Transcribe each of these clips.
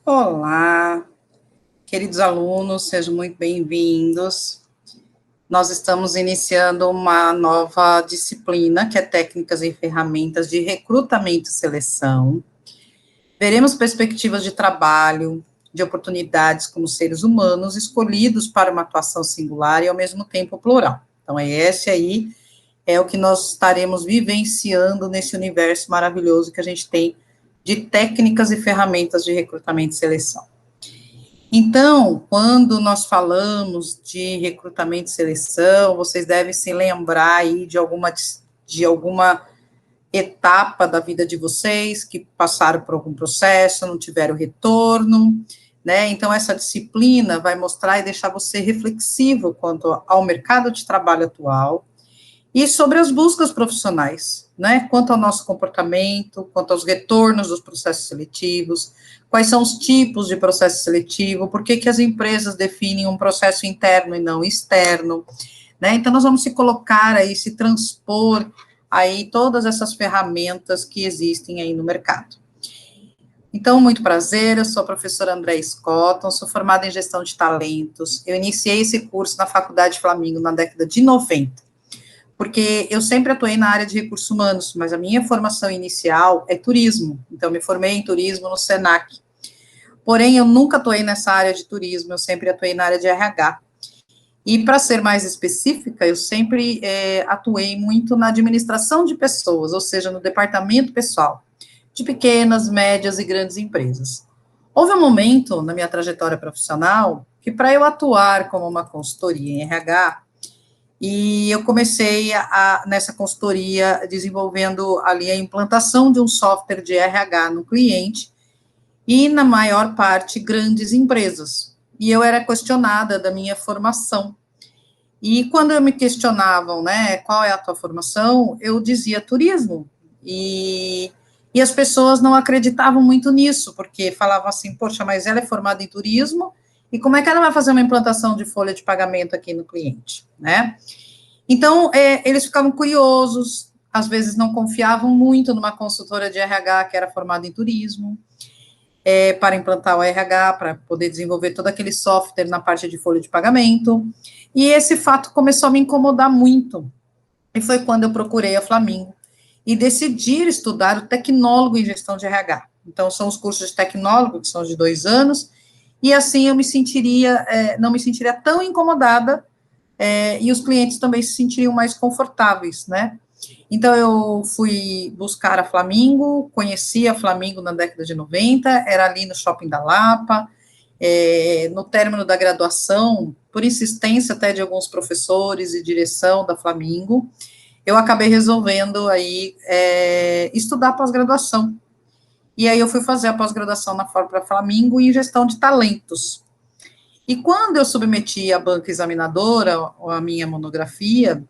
Olá, queridos alunos, sejam muito bem-vindos. Nós estamos iniciando uma nova disciplina, que é Técnicas e Ferramentas de Recrutamento e Seleção. Veremos perspectivas de trabalho, de oportunidades como seres humanos escolhidos para uma atuação singular e, ao mesmo tempo, plural. Então, esse aí é o que nós estaremos vivenciando nesse universo maravilhoso que a gente tem de técnicas e ferramentas de recrutamento e seleção. Então, quando nós falamos de recrutamento e seleção, vocês devem se lembrar aí de alguma etapa da vida de vocês que passaram por algum processo, não tiveram retorno, né? Então, essa disciplina vai mostrar e deixar você reflexivo quanto ao mercado de trabalho atual, e sobre as buscas profissionais, né? Quanto ao nosso comportamento, quanto aos retornos dos processos seletivos, quais são os tipos de processo seletivo, por que as empresas definem um processo interno e não externo, né? Então, nós vamos se colocar aí, se transpor aí todas essas ferramentas que existem aí no mercado. Então, muito prazer, eu sou a professora Andréa Scotton, sou formada em gestão de talentos, eu iniciei esse curso na Faculdade Flamingo na década de 90, porque eu sempre atuei na área de recursos humanos, mas a minha formação inicial é turismo, então eu me formei em turismo no Senac, porém eu nunca atuei nessa área de turismo, eu sempre atuei na área de RH, e para ser mais específica, eu sempre atuei muito na administração de pessoas, ou seja, no departamento pessoal, de pequenas, médias e grandes empresas. Houve um momento na minha trajetória profissional que, para eu atuar como uma consultoria em RH, e eu comecei nessa consultoria desenvolvendo ali a implantação de um software de RH no cliente, e na maior parte grandes empresas. E eu era questionada da minha formação. E quando me questionavam, né, qual é a tua formação, eu dizia turismo. E as pessoas não acreditavam muito nisso, porque falavam assim, poxa, mas ela é formada em turismo, e como é que ela vai fazer uma implantação de folha de pagamento aqui no cliente, né? Então, eles ficavam curiosos, às vezes não confiavam muito numa consultora de RH que era formada em turismo, para implantar o RH, para poder desenvolver todo aquele software na parte de folha de pagamento, e esse fato começou a me incomodar muito, e foi quando eu procurei a Flamingo, e decidi estudar o tecnólogo em gestão de RH. Então, são os cursos de tecnólogo, que são de 2 anos, e assim eu não me sentiria tão incomodada, e os clientes também se sentiriam mais confortáveis, né? Então, eu fui buscar a Flamingo, conheci a Flamingo na década de 90, era ali no Shopping da Lapa, no término da graduação, por insistência até de alguns professores e direção da Flamingo, eu acabei resolvendo aí estudar pós-graduação. E aí eu fui fazer a pós-graduação na própria Flamingo em gestão de talentos. E quando eu submeti à banca examinadora a minha monografia,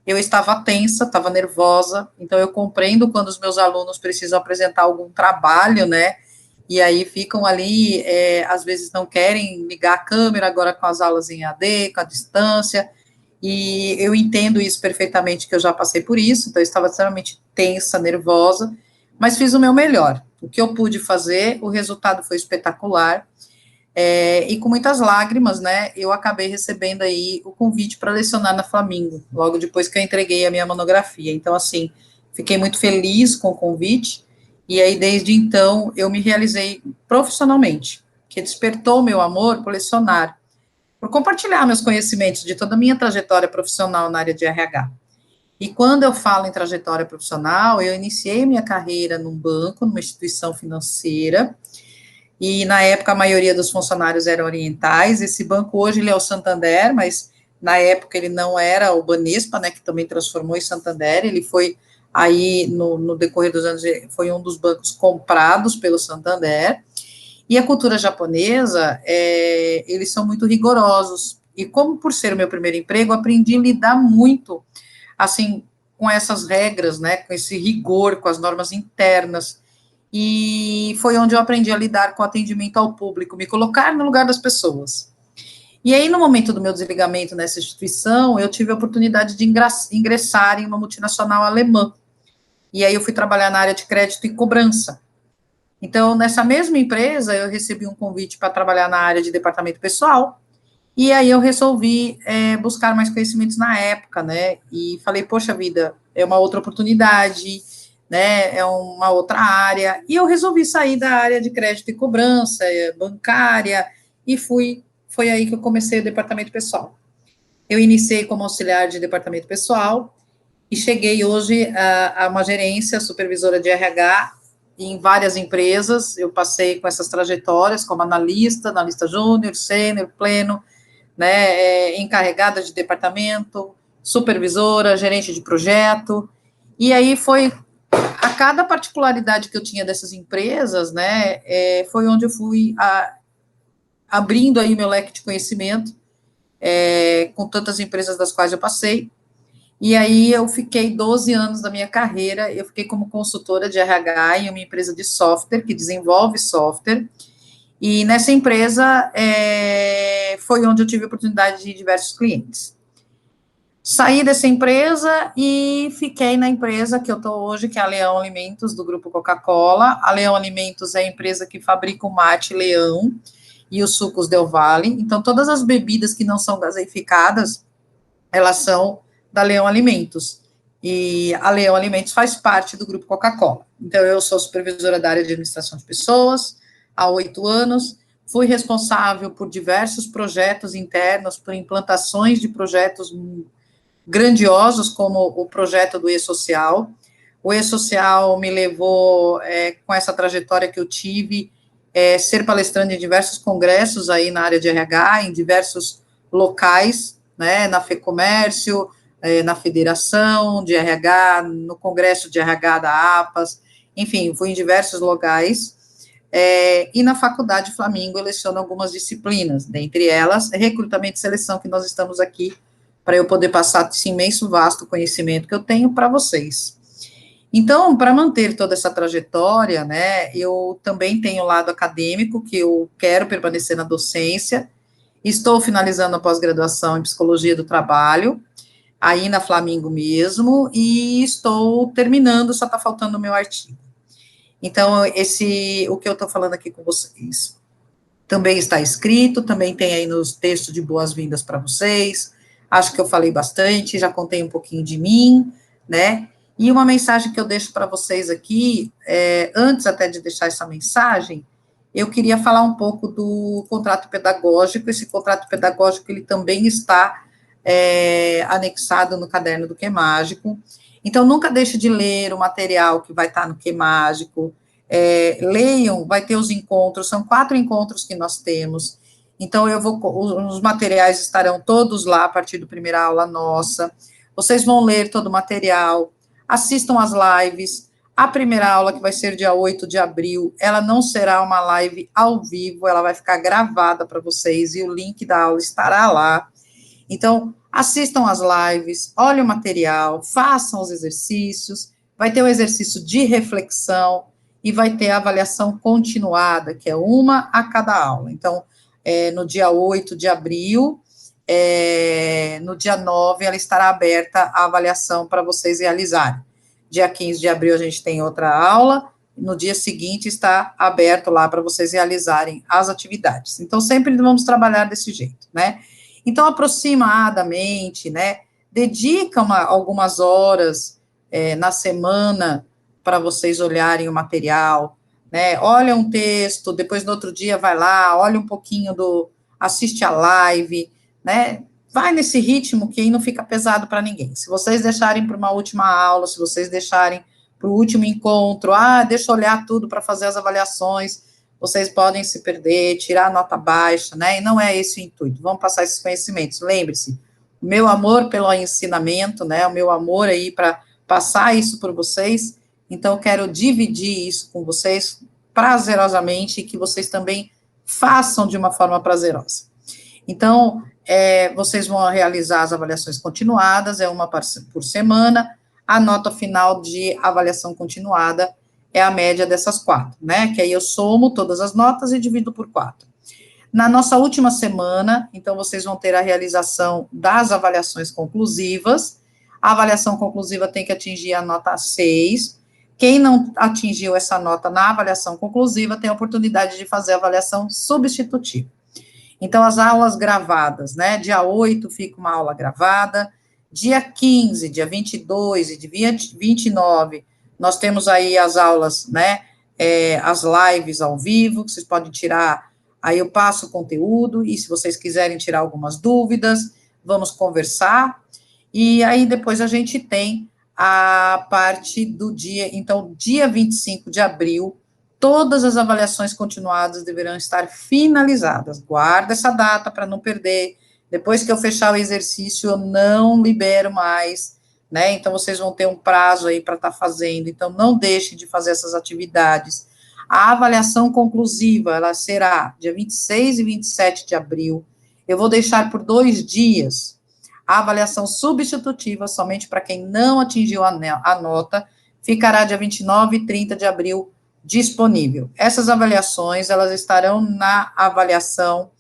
eu estava tensa, estava nervosa, então eu compreendo quando os meus alunos precisam apresentar algum trabalho, né, e aí ficam ali, às vezes não querem ligar a câmera, agora com as aulas em AD, com a distância, e eu entendo isso perfeitamente, que eu já passei por isso, então eu estava extremamente tensa, nervosa, mas fiz o meu melhor. O que eu pude fazer, o resultado foi espetacular, e com muitas lágrimas, né, eu acabei recebendo aí o convite para lecionar na Flamingo, logo depois que eu entreguei a minha monografia. Então, assim, fiquei muito feliz com o convite, e aí, desde então, eu me realizei profissionalmente, que despertou meu amor por lecionar, por compartilhar meus conhecimentos de toda a minha trajetória profissional na área de RH. E quando eu falo em trajetória profissional, eu iniciei minha carreira num banco, numa instituição financeira, e na época a maioria dos funcionários eram orientais. Esse banco hoje ele é o Santander, mas na época ele não era o Banespa, né, que também transformou em Santander. Ele foi aí no decorrer dos anos, foi um dos bancos comprados pelo Santander. E a cultura japonesa, eles são muito rigorosos, e como por ser o meu primeiro emprego, aprendi a lidar muito, assim, com essas regras, né, com esse rigor, com as normas internas, e foi onde eu aprendi a lidar com o atendimento ao público, me colocar no lugar das pessoas. E aí, no momento do meu desligamento nessa instituição, eu tive a oportunidade de ingressar em uma multinacional alemã, e aí eu fui trabalhar na área de crédito e cobrança. Então, nessa mesma empresa, eu recebi um convite para trabalhar na área de departamento pessoal, e aí eu resolvi buscar mais conhecimentos na época, né? E falei, poxa vida, é uma outra oportunidade, né? É uma outra área. E eu resolvi sair da área de crédito e cobrança, bancária, e foi aí que eu comecei o departamento pessoal. Eu iniciei como auxiliar de departamento pessoal e cheguei hoje a uma gerência, supervisora de RH em várias empresas. Eu passei com essas trajetórias como analista júnior, sênior, pleno, né, encarregada de departamento, supervisora, gerente de projeto, e aí foi a cada particularidade que eu tinha dessas empresas, né, foi onde eu fui abrindo aí meu leque de conhecimento, com tantas empresas das quais eu passei, e aí eu fiquei 12 anos da minha carreira, eu fiquei como consultora de RH em uma empresa de software, que desenvolve software, e nessa empresa foi onde eu tive a oportunidade de diversos clientes. Saí dessa empresa e fiquei na empresa que eu estou hoje, que é a Leão Alimentos, do Grupo Coca-Cola. A Leão Alimentos é a empresa que fabrica o mate Leão e os sucos Del Valle. Então, todas as bebidas que não são gaseificadas, elas são da Leão Alimentos. E a Leão Alimentos faz parte do Grupo Coca-Cola. Então, eu sou supervisora da área de administração de pessoas há 8 anos, fui responsável por diversos projetos internos, por implantações de projetos grandiosos, como o projeto do E-Social. O E-Social me levou, com essa trajetória que eu tive, ser palestrante em diversos congressos aí na área de RH, em diversos locais, né, na FEComércio, na Federação de RH, no Congresso de RH da APAS, enfim, fui em diversos locais, e na Faculdade Flamingo eu leciono algumas disciplinas, dentre elas, recrutamento e seleção, que nós estamos aqui para eu poder passar esse imenso, vasto conhecimento que eu tenho para vocês. Então, para manter toda essa trajetória, né, eu também tenho o lado acadêmico, que eu quero permanecer na docência, estou finalizando a pós-graduação em Psicologia do Trabalho, aí na Flamingo mesmo, e estou terminando, só está faltando o meu artigo. Então, o que eu estou falando aqui com vocês também está escrito, também tem aí nos textos de boas-vindas para vocês. Acho que eu falei bastante, já contei um pouquinho de mim, né? E uma mensagem que eu deixo para vocês aqui, antes até de deixar essa mensagem, eu queria falar um pouco do contrato pedagógico. Esse contrato pedagógico, ele também está anexado no caderno do Que Mágico. Então, nunca deixe de ler o material que vai estar no Que Mágico. Leiam, vai ter os encontros, são 4 encontros que nós temos. Então, os materiais estarão todos lá a partir da primeira aula nossa. Vocês vão ler todo o material, assistam às lives. A primeira aula, que vai ser dia 8 de abril, ela não será uma live ao vivo, ela vai ficar gravada para vocês, e o link da aula estará lá. Então, assistam às lives, olhem o material, façam os exercícios, vai ter um exercício de reflexão, e vai ter a avaliação continuada, que é uma a cada aula. Então, no dia 8 de abril, no dia 9, ela estará aberta a avaliação para vocês realizarem. Dia 15 de abril, a gente tem outra aula, no dia seguinte está aberto lá para vocês realizarem as atividades. Então, sempre vamos trabalhar desse jeito, né? Então, aproximadamente, né, dedica algumas horas na semana para vocês olharem o material, né? Olha um texto, depois no outro dia vai lá, olha um pouquinho assiste a live, né? Vai nesse ritmo que aí não fica pesado para ninguém. Se vocês deixarem para uma última aula, se vocês deixarem para o último encontro, deixa eu olhar tudo para fazer as avaliações, vocês podem se perder, tirar nota baixa, né? E não é esse o intuito. Vamos passar esses conhecimentos. Lembre-se, o meu amor pelo ensinamento, né? O meu amor aí para passar isso por vocês. Então, eu quero dividir isso com vocês prazerosamente, e que vocês também façam de uma forma prazerosa. Então, vocês vão realizar as avaliações continuadas, uma por semana. A nota final de avaliação continuada é a média dessas 4, né? Que aí eu somo todas as notas e divido por 4. Na nossa última semana, então, vocês vão ter a realização das avaliações conclusivas. A avaliação conclusiva tem que atingir a nota 6, Quem não atingiu essa nota na avaliação conclusiva tem a oportunidade de fazer a avaliação substitutiva. Então, as aulas gravadas, né? Dia 8 fica uma aula gravada, dia 15, dia 22 e dia 29, nós temos aí as aulas, né? As lives ao vivo, que vocês podem tirar, aí eu passo o conteúdo, e se vocês quiserem tirar algumas dúvidas, vamos conversar, e aí depois a gente tem a parte do dia, então, dia 25 de abril, todas as avaliações continuadas deverão estar finalizadas. Guarda essa data para não perder. Depois que eu fechar o exercício, eu não libero mais, né? Então, vocês vão ter um prazo aí para estar fazendo. Então, não deixem de fazer essas atividades. A avaliação conclusiva, ela será dia 26 e 27 de abril. Eu vou deixar por 2 dias. A avaliação substitutiva, somente para quem não atingiu a nota, ficará dia 29 e 30 de abril disponível. Essas avaliações, elas estarão na avaliação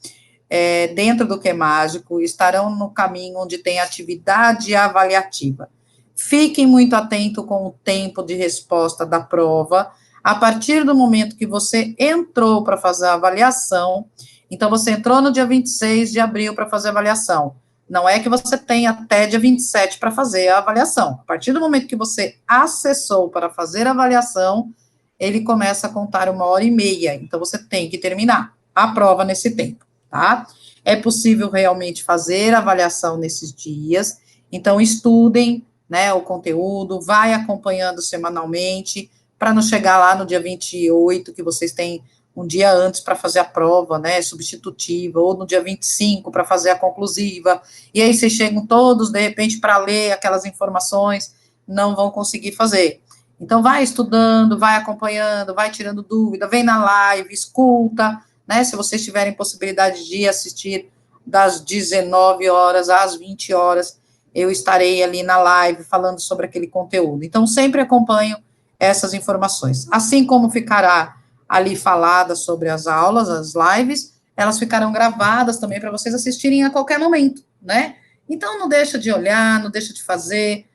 dentro do QMágico, estarão no caminho onde tem atividade avaliativa. Fiquem muito atentos com o tempo de resposta da prova. A partir do momento que você entrou para fazer a avaliação, então você entrou no dia 26 de abril para fazer a avaliação. Não é que você tem até dia 27 para fazer a avaliação. A partir do momento que você acessou para fazer a avaliação, ele começa a contar 1h30, então você tem que terminar a prova nesse tempo, tá? É possível realmente fazer a avaliação nesses dias, então estudem, né, o conteúdo, vai acompanhando semanalmente, para não chegar lá no dia 28, que vocês têm um dia antes para fazer a prova, né, substitutiva, ou no dia 25 para fazer a conclusiva, e aí vocês chegam todos, de repente, para ler aquelas informações, não vão conseguir fazer. Então, vai estudando, vai acompanhando, vai tirando dúvida, vem na live, escuta, né, se vocês tiverem possibilidade de assistir das 19 horas às 20 horas, eu estarei ali na live falando sobre aquele conteúdo. Então, sempre acompanho essas informações. Assim como ficará ali falada sobre as aulas, as lives, elas ficarão gravadas também para vocês assistirem a qualquer momento, né? Então, não deixa de olhar, não deixa de fazer,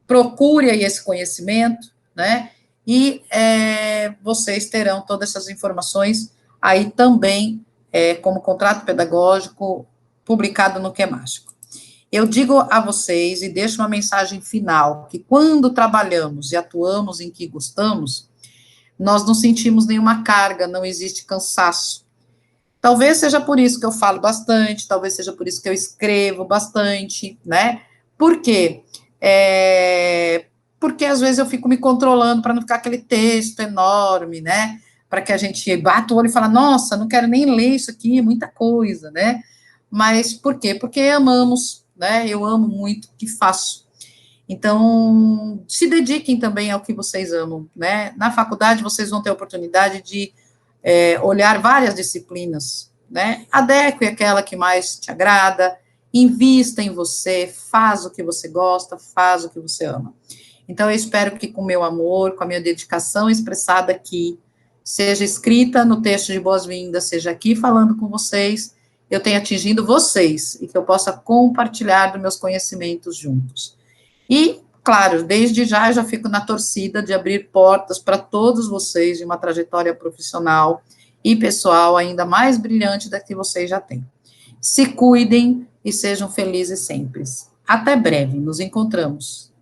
procure aí esse conhecimento, né? E vocês terão todas essas informações aí também, como contrato pedagógico publicado no QMágico. Eu digo a vocês e deixo uma mensagem final, que quando trabalhamos e atuamos em que gostamos, nós não sentimos nenhuma carga, não existe cansaço. Talvez seja por isso que eu falo bastante, talvez seja por isso que eu escrevo bastante, né? Por quê? Porque às vezes eu fico me controlando para não ficar aquele texto enorme, né? Para que a gente bata o olho e fala, nossa, não quero nem ler isso aqui, é muita coisa, né? Mas por quê? Porque amamos, né? Eu amo muito o que faço. Então, se dediquem também ao que vocês amam, né? Na faculdade, vocês vão ter a oportunidade de olhar várias disciplinas, né? Adeque aquela que mais te agrada, invista em você, faz o que você gosta, faz o que você ama. Então, eu espero que com o meu amor, com a minha dedicação expressada aqui, seja escrita no texto de boas-vindas, seja aqui falando com vocês, eu tenha atingido vocês e que eu possa compartilhar dos meus conhecimentos juntos. E, claro, desde já eu já fico na torcida de abrir portas para todos vocês de uma trajetória profissional e pessoal ainda mais brilhante da que vocês já têm. Se cuidem e sejam felizes sempre. Até breve, nos encontramos.